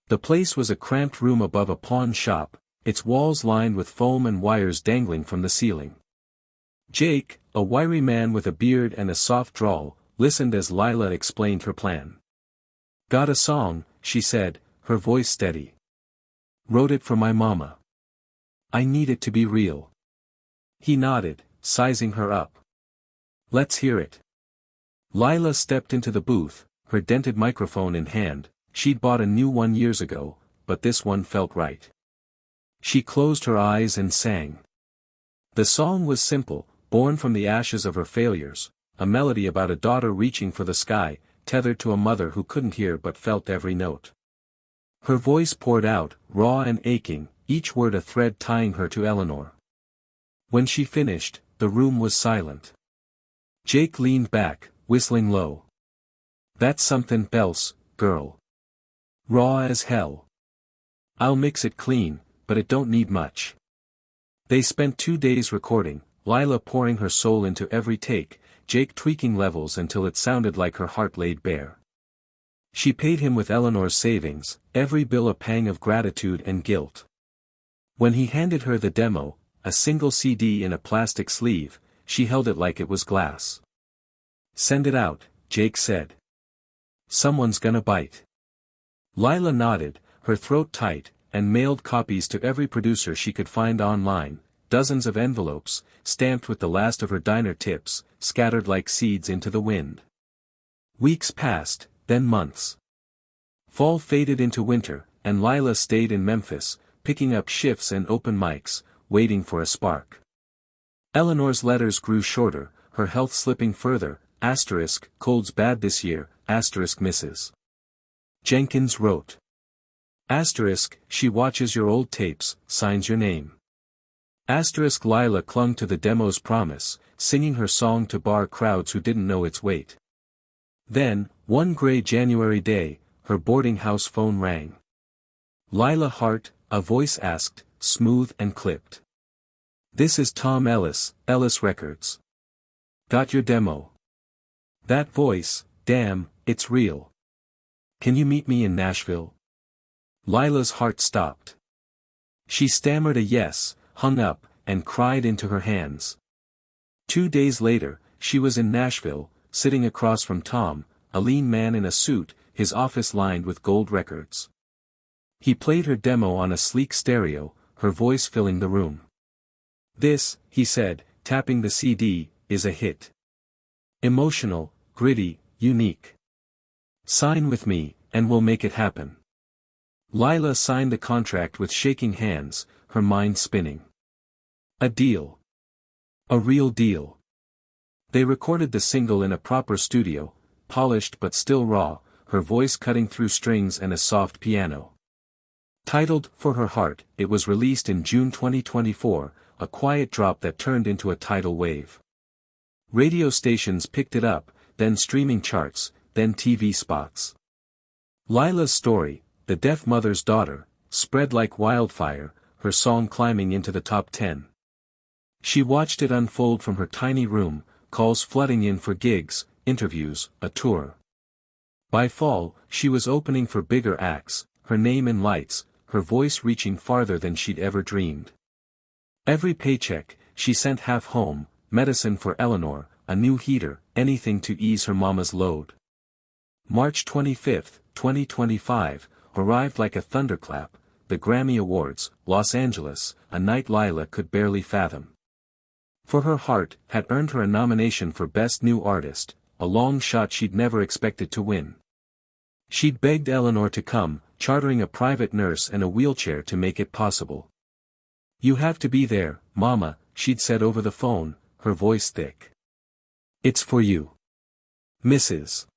Speaker 1: The place was a cramped room above a pawn shop, its walls lined with foam and wires dangling from the ceiling. Jake, a wiry man with a beard and a soft drawl, listened as Lila explained her plan. "Got a song," she said, her voice steady. "Wrote it for my mama. I need it to be real." He nodded, sizing her up. "Let's hear it." Lila stepped into the booth, her dented microphone in hand. She'd bought a new one years ago, but this one felt right. She closed her eyes and sang. The song was simple, born from the ashes of her failures, a melody about a daughter reaching for the sky, tethered to a mother who couldn't hear but felt every note. Her voice poured out, raw and aching, each word a thread tying her to Eleanor. When she finished, the room was silent. Jake leaned back, whistling low. "That's something else, girl. Raw as hell. I'll mix it clean, but it don't need much." They spent 2 days recording, Lila pouring her soul into every take, Jake tweaking levels until it sounded like her heart laid bare. She paid him with Eleanor's savings, every bill a pang of gratitude and guilt. When he handed her the demo, a single CD in a plastic sleeve, she held it like it was glass. "Send it out," Jake said. "Someone's gonna bite." Lila nodded, her throat tight, and mailed copies to every producer she could find online, dozens of envelopes, stamped with the last of her diner tips, scattered like seeds into the wind. Weeks passed, then months. Fall faded into winter, and Lila stayed in Memphis, picking up shifts and open mics, waiting for a spark. Eleanor's letters grew shorter, her health slipping further, "Cold's bad this year, misses." Jenkins wrote. "She watches your old tapes, signs your name." Lila clung to the demo's promise, singing her song to bar crowds who didn't know its weight. Then, one gray January day, her boarding house phone rang. Lila Hart, a voice asked, smooth and clipped. "This is Tom Ellis, Ellis Records. Got your demo?" That voice, damn, it's real. "Can you meet me in Nashville?" Lila's heart stopped. She stammered a yes, hung up, and cried into her hands. 2 days later, she was in Nashville, sitting across from Tom, a lean man in a suit, his office lined with gold records. He played her demo on a sleek stereo, her voice filling the room. "This," he said, tapping the CD, "is a hit. Emotional, gritty, unique. Sign with me, and we'll make it happen." Lila signed the contract with shaking hands, her mind spinning. A deal. A real deal. They recorded the single in a proper studio, polished but still raw, her voice cutting through strings and a soft piano. Titled For Her Heart, it was released in June 2024, a quiet drop that turned into a tidal wave. Radio stations picked it up, then streaming charts, then TV spots. Lila's story, the deaf mother's daughter, spread like wildfire, her song climbing into the top 10. She watched it unfold from her tiny room, calls flooding in for gigs, interviews, a tour. By fall, she was opening for bigger acts, her name in lights, her voice reaching farther than she'd ever dreamed. Every paycheck, she sent half home, medicine for Eleanor, a new heater, anything to ease her mama's load. March 25, 2025, arrived like a thunderclap, the Grammy Awards, Los Angeles, a night Lila could barely fathom. For Her Heart had earned her a nomination for Best New Artist, a long shot she'd never expected to win. She'd begged Eleanor to come, chartering a private nurse and a wheelchair to make it possible. "You have to be there, Mama," she'd said over the phone, her voice thick. "It's for you. Mrs.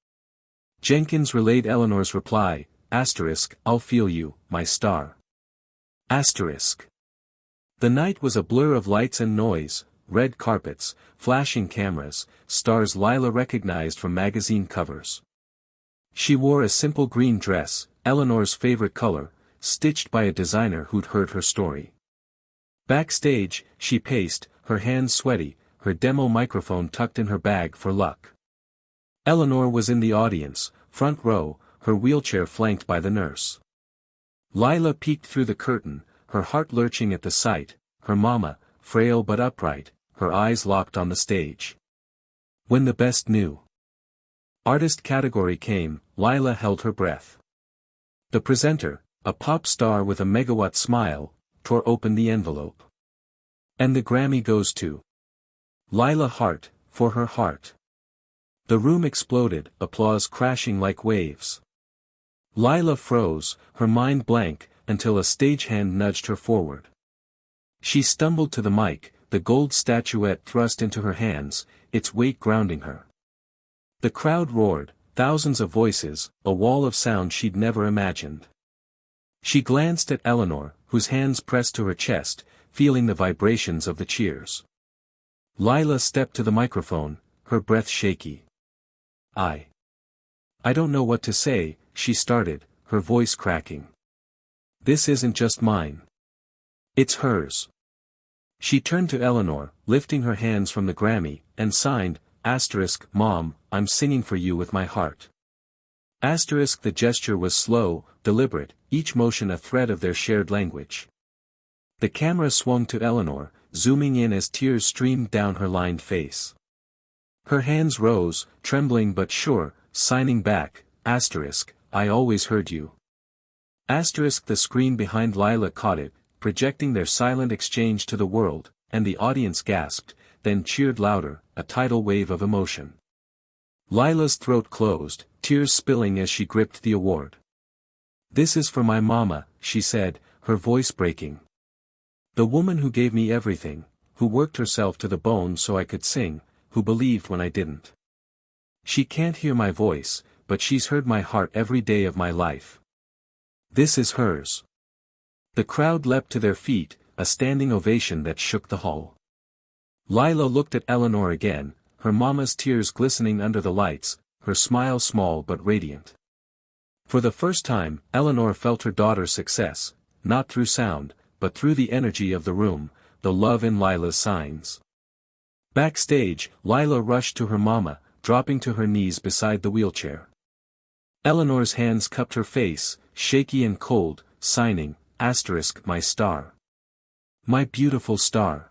Speaker 1: Jenkins relayed Eleanor's reply, "I'll feel you, my star." The night was a blur of lights and noise, red carpets, flashing cameras, stars Lila recognized from magazine covers. She wore a simple green dress, Eleanor's favorite color, stitched by a designer who'd heard her story. Backstage, she paced, her hands sweaty, her demo microphone tucked in her bag for luck. Eleanor was in the audience, front row, her wheelchair flanked by the nurse. Lila peeked through the curtain, her heart lurching at the sight, her mama, frail but upright, her eyes locked on the stage. When the Best New Artist category came, Lila held her breath. The presenter, a pop star with a megawatt smile, tore open the envelope. And the Grammy goes to Lila Hart, For Her Heart. The room exploded, applause crashing like waves. Lila froze, her mind blank, until a stagehand nudged her forward. She stumbled to the mic, the gold statuette thrust into her hands, its weight grounding her. The crowd roared, thousands of voices, a wall of sound she'd never imagined. She glanced at Eleanor, whose hands pressed to her chest, feeling the vibrations of the cheers. Lila stepped to the microphone, her breath shaky. I don't know what to say," she started, her voice cracking. "This isn't just mine. It's hers." She turned to Eleanor, lifting her hands from the Grammy, and signed, "Mom, I'm singing for you with my heart." The gesture was slow, deliberate, each motion a thread of their shared language. The camera swung to Eleanor, zooming in as tears streamed down her lined face. Her hands rose, trembling but sure, signing back, "I always heard you." The screen behind Lila caught it, projecting their silent exchange to the world, and the audience gasped, then cheered louder, a tidal wave of emotion. Lila's throat closed, tears spilling as she gripped the award. "This is for my mama," she said, her voice breaking. "The woman who gave me everything, who worked herself to the bone so I could sing, who believed when I didn't. She can't hear my voice, but she's heard my heart every day of my life. This is hers." The crowd leapt to their feet, a standing ovation that shook the hall. Lila looked at Eleanor again, her mama's tears glistening under the lights, her smile small but radiant. For the first time, Eleanor felt her daughter's success, not through sound, but through the energy of the room, the love in Lila's signs. Backstage, Lila rushed to her mama, dropping to her knees beside the wheelchair. Eleanor's hands cupped her face, shaky and cold, signing, "My star. My beautiful star."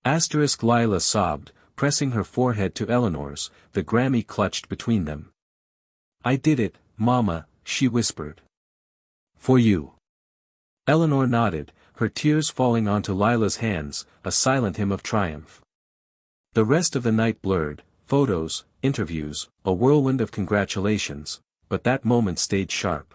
Speaker 1: Lila sobbed, pressing her forehead to Eleanor's, the Grammy clutched between them. "I did it, Mama," she whispered. "For you." Eleanor nodded, her tears falling onto Lila's hands, a silent hymn of triumph. The rest of the night blurred, photos, interviews, a whirlwind of congratulations, but that moment stayed sharp.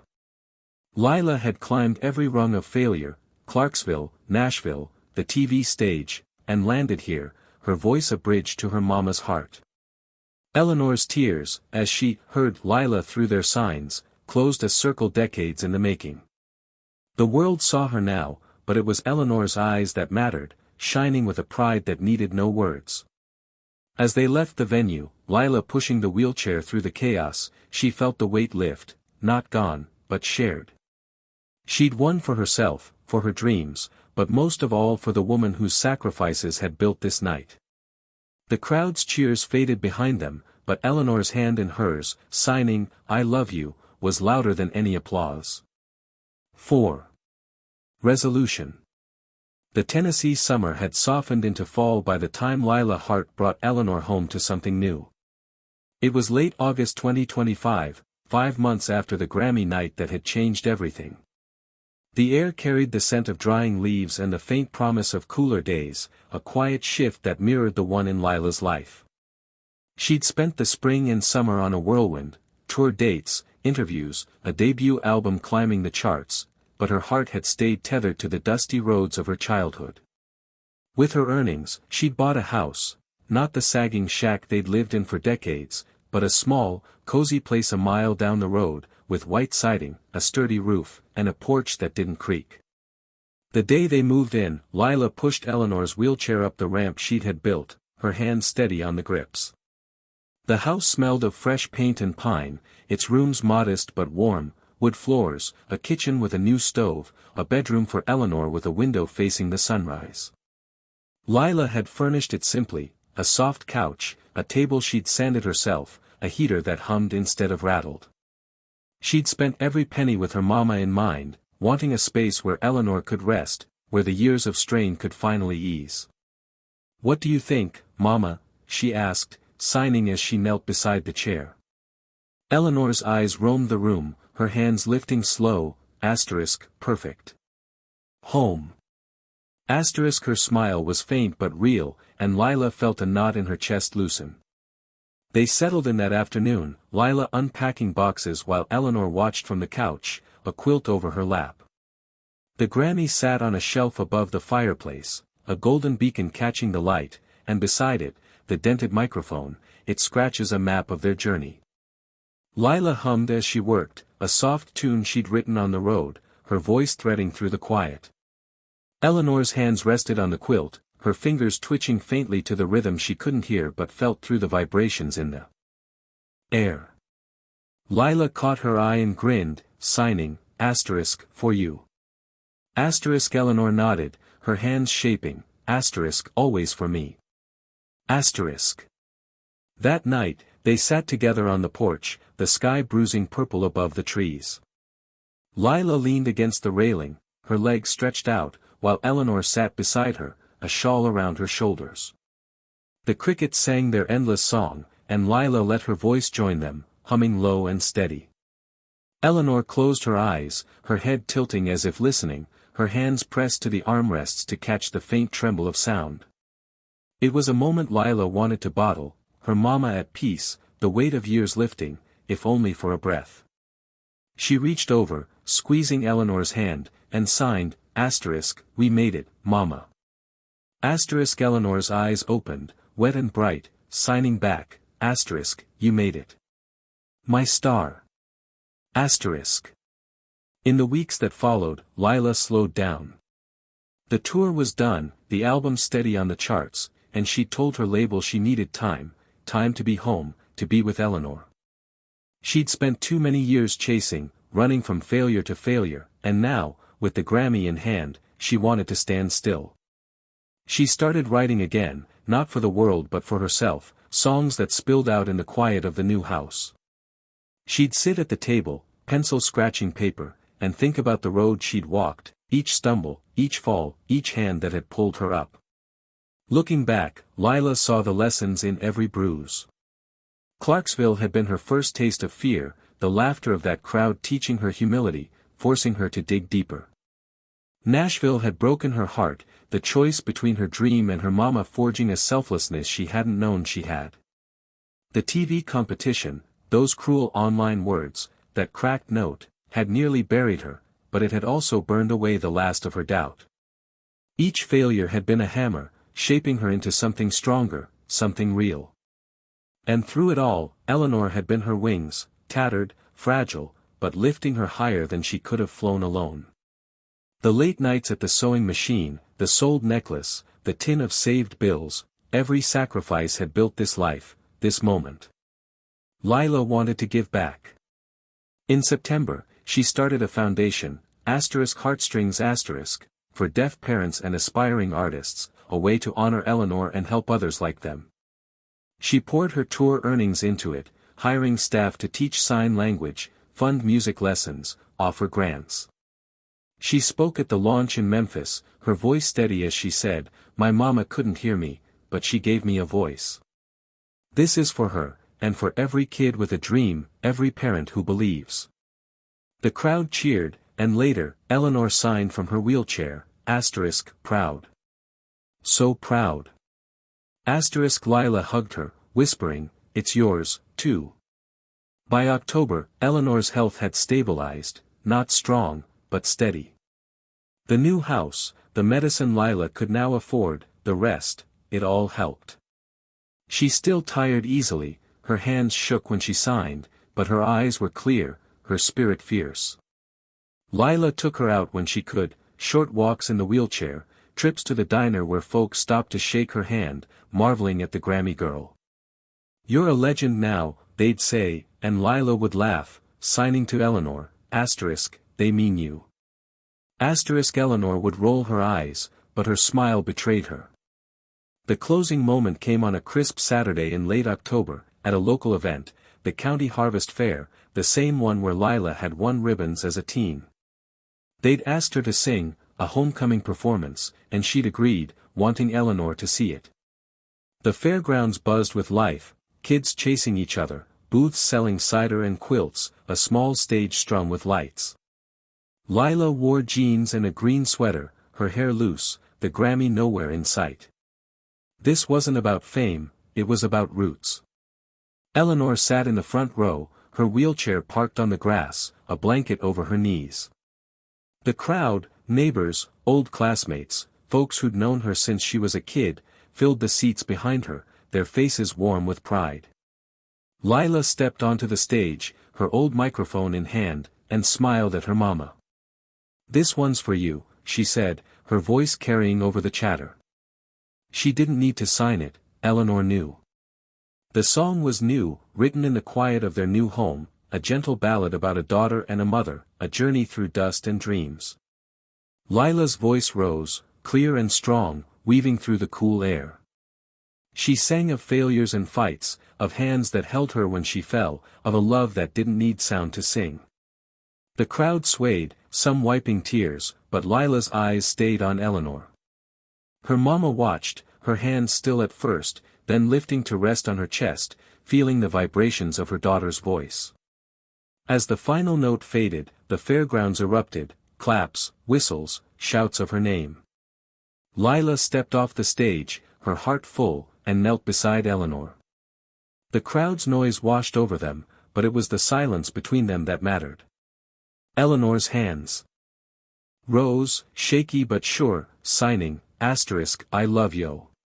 Speaker 1: Lila had climbed every rung of failure, Clarksville, Nashville, the TV stage, and landed here, her voice a bridge to her mama's heart. Eleanor's tears, as she heard Lila through their signs, closed a circle decades in the making. The world saw her now, but it was Eleanor's eyes that mattered, shining with a pride that needed no words. As they left the venue, Lila pushing the wheelchair through the chaos, she felt the weight lift, not gone, but shared. She'd won for herself, for her dreams, but most of all for the woman whose sacrifices had built this night. The crowd's cheers faded behind them, but Eleanor's hand in hers, signing, "I love you," was louder than any applause. 4. Resolution. The Tennessee summer had softened into fall by the time Lila Hart brought Eleanor home to something new. It was late August 2025, 5 months after the Grammy night that had changed everything. The air carried the scent of drying leaves and the faint promise of cooler days, a quiet shift that mirrored the one in Lila's life. She'd spent the spring and summer on a whirlwind, tour dates, interviews, a debut album climbing the charts, but her heart had stayed tethered to the dusty roads of her childhood. With her earnings, she'd bought a house, not the sagging shack they'd lived in for decades, but a small, cozy place a mile down the road, with white siding, a sturdy roof, and a porch that didn't creak. The day they moved in, Lila pushed Eleanor's wheelchair up the ramp she'd had built, her hands steady on the grips. The house smelled of fresh paint and pine, its rooms modest but warm, wood floors, a kitchen with a new stove, a bedroom for Eleanor with a window facing the sunrise. Lila had furnished it simply, a soft couch, a table she'd sanded herself, a heater that hummed instead of rattled. She'd spent every penny with her mama in mind, wanting a space where Eleanor could rest, where the years of strain could finally ease. "What do you think, Mama?" she asked, signing as she knelt beside the chair. Eleanor's eyes roamed the room, her hands lifting slow, perfect. "Home." Her smile was faint but real, and Lila felt a knot in her chest loosen. They settled in that afternoon, Lila unpacking boxes while Eleanor watched from the couch, a quilt over her lap. The Grammy sat on a shelf above the fireplace, a golden beacon catching the light, and beside it, the dented microphone, it scratches a map of their journey. Lila hummed as she worked, a soft tune she'd written on the road, her voice threading through the quiet. Eleanor's hands rested on the quilt, her fingers twitching faintly to the rhythm she couldn't hear but felt through the vibrations in the air. Lila caught her eye and grinned, signing, "For you." Eleanor nodded, her hands shaping, "Always for me." That night, they sat together on the porch, the sky bruising purple above the trees. Lila leaned against the railing, her legs stretched out, while Eleanor sat beside her, a shawl around her shoulders. The crickets sang their endless song, and Lila let her voice join them, humming low and steady. Eleanor closed her eyes, her head tilting as if listening, her hands pressed to the armrests to catch the faint tremble of sound. It was a moment Lila wanted to bottle, her mama at peace, the weight of years lifting, if only for a breath. She reached over, squeezing Eleanor's hand, and signed, "We made it, Mama." Eleanor's eyes opened, wet and bright, signing back, "You made it. My star." In the weeks that followed, Lila slowed down. The tour was done, the album steady on the charts, and she'd told her label she needed time to be home, to be with Eleanor. She'd spent too many years chasing, running from failure to failure, and now, with the Grammy in hand, she wanted to stand still. She started writing again, not for the world but for herself, songs that spilled out in the quiet of the new house. She'd sit at the table, pencil scratching paper, and think about the road she'd walked, each stumble, each fall, each hand that had pulled her up. Looking back, Lila saw the lessons in every bruise. Clarksville had been her first taste of fear, the laughter of that crowd teaching her humility, forcing her to dig deeper. Nashville had broken her heart, the choice between her dream and her mama forging a selflessness she hadn't known she had. The TV competition, those cruel online words, that cracked note, had nearly buried her, but it had also burned away the last of her doubt. Each failure had been a hammer, shaping her into something stronger, something real. And through it all, Eleanor had been her wings, tattered, fragile, but lifting her higher than she could have flown alone. The late nights at the sewing machine, the sold necklace, the tin of saved bills, every sacrifice had built this life, this moment. Lila wanted to give back. In September, she started a foundation, *Heartstrings*, for deaf parents and aspiring artists, a way to honor Eleanor and help others like them. She poured her tour earnings into it, hiring staff to teach sign language, fund music lessons, offer grants. She spoke at the launch in Memphis, her voice steady as she said, "My mama couldn't hear me, but she gave me a voice." This is for her, and for every kid with a dream, every parent who believes. The crowd cheered, and later, Eleanor signed from her wheelchair, *proud. So proud. Lila hugged her, whispering, "It's yours, too." By October, Eleanor's health had stabilized, not strong, but steady. The new house, the medicine Lila could now afford, the rest, it all helped. She still tired easily, her hands shook when she signed, but her eyes were clear, her spirit fierce. Lila took her out when she could, short walks in the wheelchair, trips to the diner where folks stopped to shake her hand, marveling at the Grammy girl. "You're a legend now," they'd say, and Lila would laugh, signing to Eleanor, "*they mean you." Eleanor would roll her eyes, but her smile betrayed her. The closing moment came on a crisp Saturday in late October, at a local event, the County Harvest Fair, the same one where Lila had won ribbons as a teen. They'd asked her to sing, a homecoming performance, and she'd agreed, wanting Eleanor to see it. The fairgrounds buzzed with life, kids chasing each other, booths selling cider and quilts, a small stage strung with lights. Lila wore jeans and a green sweater, her hair loose, the Grammy nowhere in sight. This wasn't about fame, it was about roots. Eleanor sat in the front row, her wheelchair parked on the grass, a blanket over her knees. The crowd, neighbors, old classmates, folks who'd known her since she was a kid, filled the seats behind her, their faces warm with pride. Lila stepped onto the stage, her old microphone in hand, and smiled at her mama. "This one's for you," she said, her voice carrying over the chatter. She didn't need to sign it, Eleanor knew. The song was new, written in the quiet of their new home, a gentle ballad about a daughter and a mother, a journey through dust and dreams. Lila's voice rose, clear and strong, weaving through the cool air. She sang of failures and fights, of hands that held her when she fell, of a love that didn't need sound to sing. The crowd swayed, some wiping tears, but Lila's eyes stayed on Eleanor. Her mama watched, her hands still at first, then lifting to rest on her chest, feeling the vibrations of her daughter's voice. As the final note faded, the fairgrounds erupted, claps, whistles, shouts of her name. Lila stepped off the stage, her heart full, and knelt beside Eleanor. The crowd's noise washed over them, but it was the silence between them that mattered. Eleanor's hands rose, shaky but sure, signing, *I love yo.